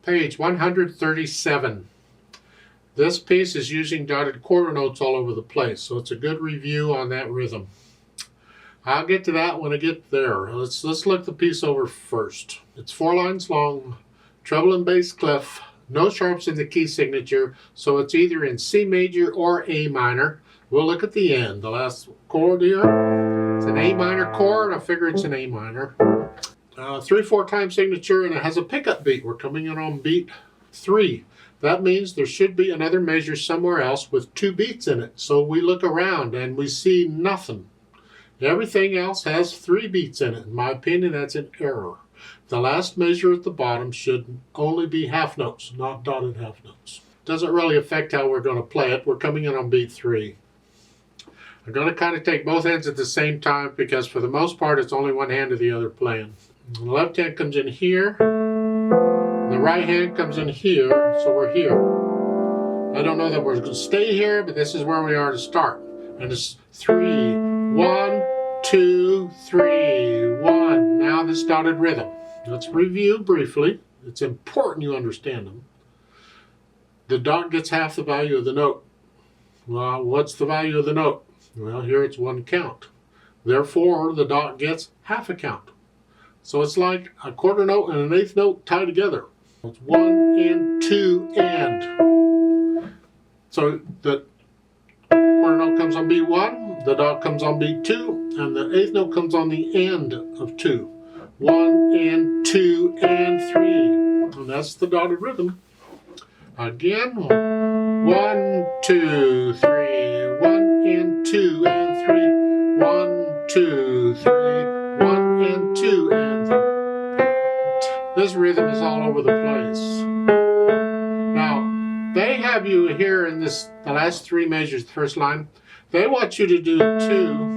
Page 137. This piece is using dotted quarter notes all over the place, so it's a good review on that rhythm. I'll get to that when I get there. Let's look the piece over first. It's 4 lines long, treble and bass clef, no sharps in the key signature, so it's either in C major or A minor. We'll look at the end. The last chord here, it's an A minor chord. I figure it's an A minor. 3/4 time signature, and it has a pickup beat. We're coming in on beat 3. That means there should be another measure somewhere else with 2 beats in it. So we look around and we see nothing. Everything else has 3 beats in it. In my opinion, that's an error. The last measure at the bottom should only be half notes, not dotted half notes. Doesn't really affect how we're going to play it. We're coming in on beat 3. I'm going to kind of take both hands at the same time because for the most part it's only one hand or the other playing. The left hand comes in here. The right hand comes in here, so we're here. I don't know that we're going to stay here, but this is where we are to start. And it's 3, 1, 2, 3, 1. Now this dotted rhythm. Let's review briefly. It's important you understand them. The dot gets half the value of the note. Well, what's the value of the note? Well, here it's 1 count. Therefore, the dot gets half a count. So it's like a quarter note and an eighth note tied together. It's 1 and 2 and. So the quarter note comes on beat 1, the dot comes on beat 2, and the eighth note comes on the end of 2. 1 and 2 and 3. And that's the dotted rhythm. Again, 1, 2, 3, 1 and 2 and 3. 1, 2, 3, 1 and 2 and 3. This rhythm is all over the place. Now, they have you here in the last 3 measures, the first line. They want you to do 2.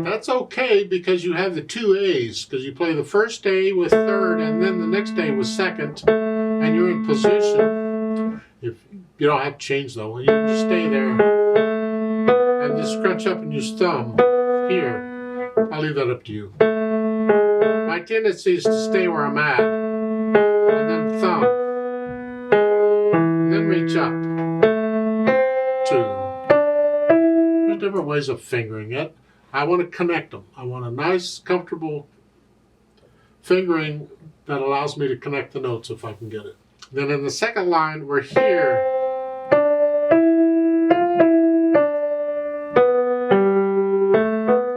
That's okay because you have the 2 A's, because you play the first A with third and then the next A with second, and you're in position. If you don't have to change though, you can just stay there and just scrunch up and use thumb here. I'll leave that up to you. My tendency is to stay where I'm at and then thumb and then reach up. 2. There's different ways of fingering it. I want to connect them. I want a nice, comfortable fingering that allows me to connect the notes if I can get it. Then in the second line, we're here.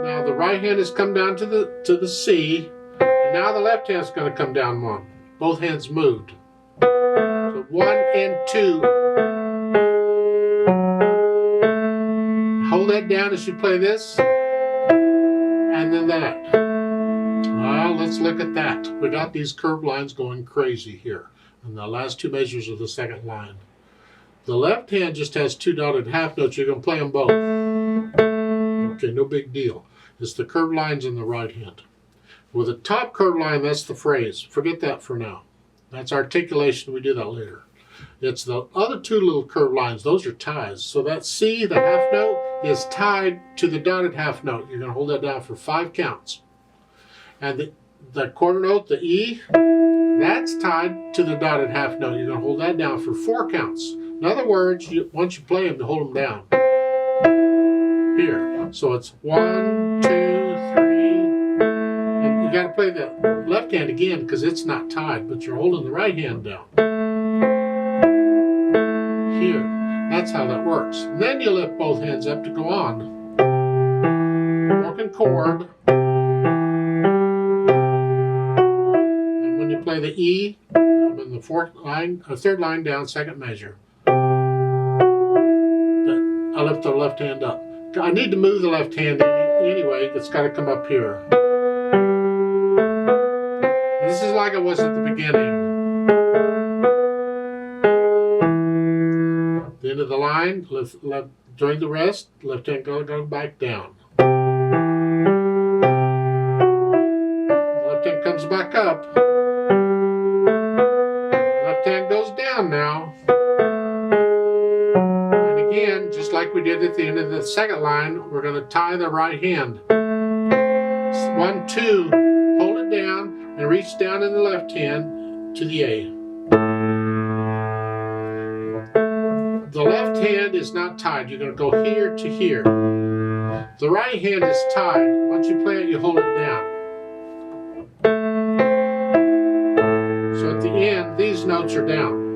Now the right hand has come down to the C, and now the left hand's going to come down 1. Both hands moved. So 1 and 2. Hold that down as you play this. And then that. Well, let's look at that. We got these curved lines going crazy here. And the last 2 measures of the second line. The left hand just has 2 dotted half notes. You're going to play them both. Okay, no big deal. It's the curved lines in the right hand. With the top curved line, that's the phrase. Forget that for now. That's articulation. We do that later. It's the other 2 little curved lines. Those are ties. So that C, the half note, is tied to the dotted half note. You're going to hold that down for 5 counts. And the quarter note, the E, that's tied to the dotted half note. You're going to hold that down for 4 counts. In other words, once you play them, to hold them down. Here. So it's 1, 2, 3. And you got to play the left hand again because it's not tied, but you're holding the right hand down. Here. That's how that works. And then you lift both hands up to go on. Broken chord. And when you play the E, I'm in the third line down, second measure. I lift the left hand up. I need to move the left hand anyway. It's got to come up here. This is like it was at the beginning. The end of the line, left, during the rest, left hand go back down. The left hand comes back up. Left hand goes down now. And again, just like we did at the end of the second line, we're going to tie the right hand. 1, 2, hold it down, and reach down in the left hand to the A. The left hand is not tied. You're going to go here to here. The right hand is tied. Once you play it, you hold it down. So at the end, these notes are down.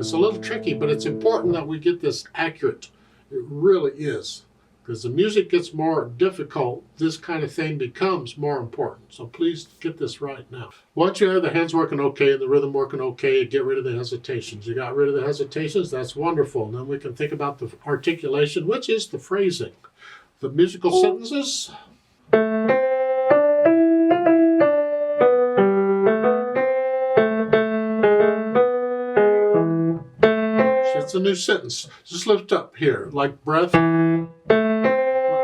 It's a little tricky, but it's important that we get this accurate. It really is. Because the music gets more difficult, this kind of thing becomes more important. So please get this right now. Once you have the hands working okay and the rhythm working okay, get rid of the hesitations. You got rid of the hesitations, that's wonderful. And then we can think about the articulation, which is the phrasing. The musical sentences. It's a new sentence. Just lift up here, like breath.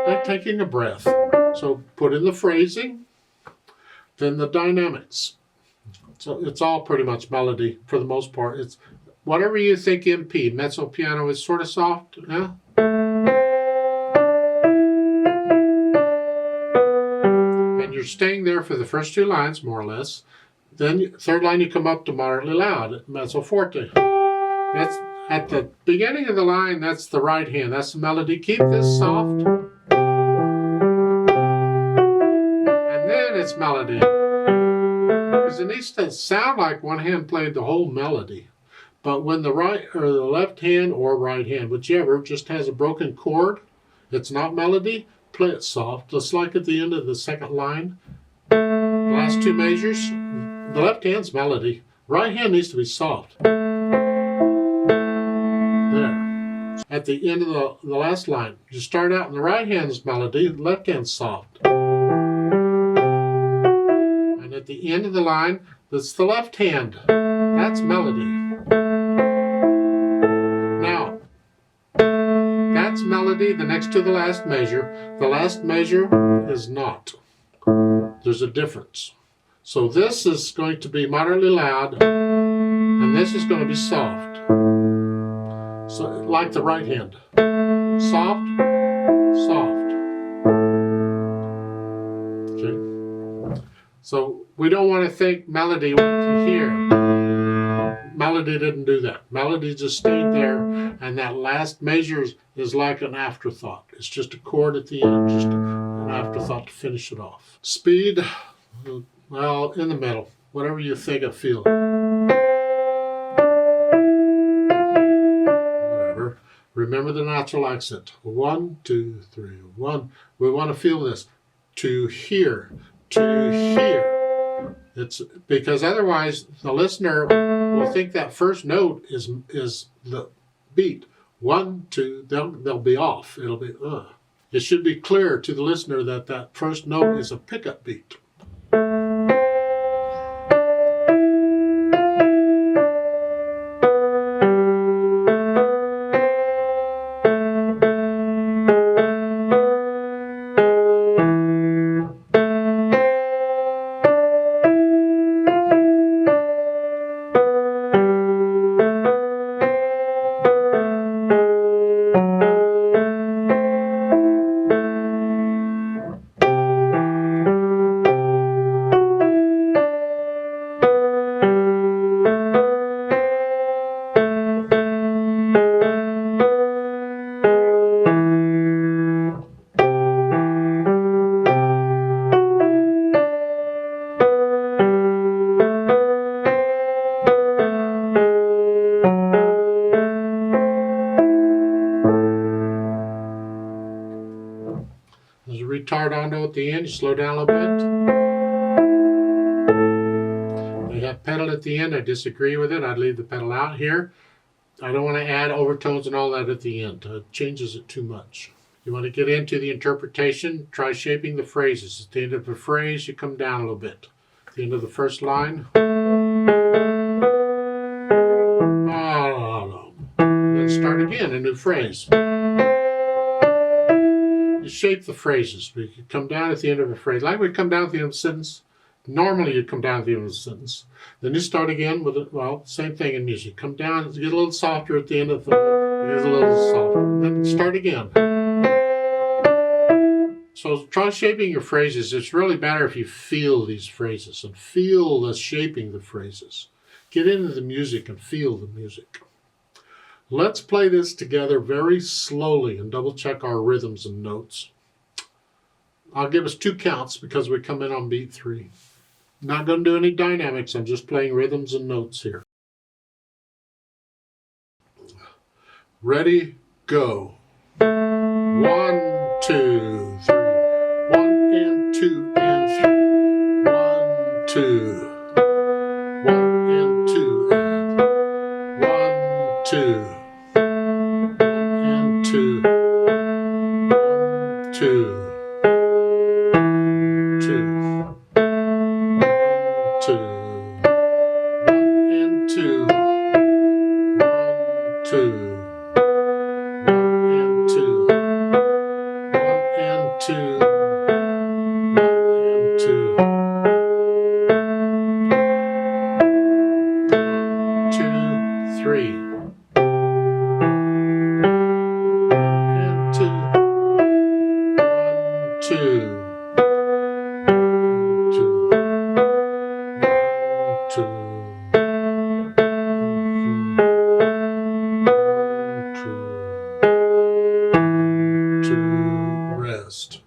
Like taking a breath. So put in the phrasing, then the dynamics. So it's all pretty much melody for the most part. It's whatever you think MP, mezzo piano is sort of soft, yeah? And you're staying there for the first two lines, more or less. Then third line you come up to moderately loud, mezzo forte. That's at the beginning of the line, that's the right hand. That's the melody. Keep this soft. And then it's melody. Because it needs to sound like one hand played the whole melody. But when the right or the left hand or right hand, whichever, just has a broken chord, it's not melody, play it soft. Just like at the end of the second line. The last two measures, the left hand's melody. Right hand needs to be soft. At the end of the last line, you start out in the right hand's melody, the left hand's soft. And at the end of the line, that's the left hand. That's melody. Now, that's melody, the next to the last measure. The last measure is not. There's a difference. So this is going to be moderately loud, and this is going to be soft. So, like the right hand. Soft, soft. Okay. So we don't want to think melody went to here. Melody didn't do that. Melody just stayed there, and that last measure is like an afterthought. It's just a chord at the end, just an afterthought to finish it off. Speed, well, in the middle. Whatever you think or feel. Remember the natural accent. 1, 2, 3, 1. We want to feel this. To hear. To hear. It's because otherwise the listener will think that first note is the beat. 1, 2. They'll be off. It'll be. It should be clear to the listener that that first note is a pickup beat. There's a ritardo at the end. You slow down a little bit. They have pedal at the end. I disagree with it. I'd leave the pedal out here. I don't want to add overtones and all that at the end. It changes it too much. You want to get into the interpretation. Try shaping the phrases. At the end of a phrase, you come down a little bit. At the end of the first line. Then start again, a new phrase. Shape the phrases. We could come down at the end of a phrase. Like we come down at the end of a sentence. Normally you'd come down at the end of a sentence. Then you start again with it. Well, same thing in music. Come down, get a little softer at the end of the. Get a little softer. Then start again. So try shaping your phrases. It's really better if you feel these phrases and feel the shaping the phrases. Get into the music and feel the music. Let's play this together very slowly and double check our rhythms and notes. I'll give us 2 counts because we come in on beat 3. Not going to do any dynamics. I'm just playing rhythms and notes here. Ready, go. 1, 2, 3. 1 and 2 and 3. 1, 2. 1 and 2 and 1, 2. 1 and 2. 1, 2. 2. 2. 1 and 2. 1, 2. 3 and 2 1 2 2 rest.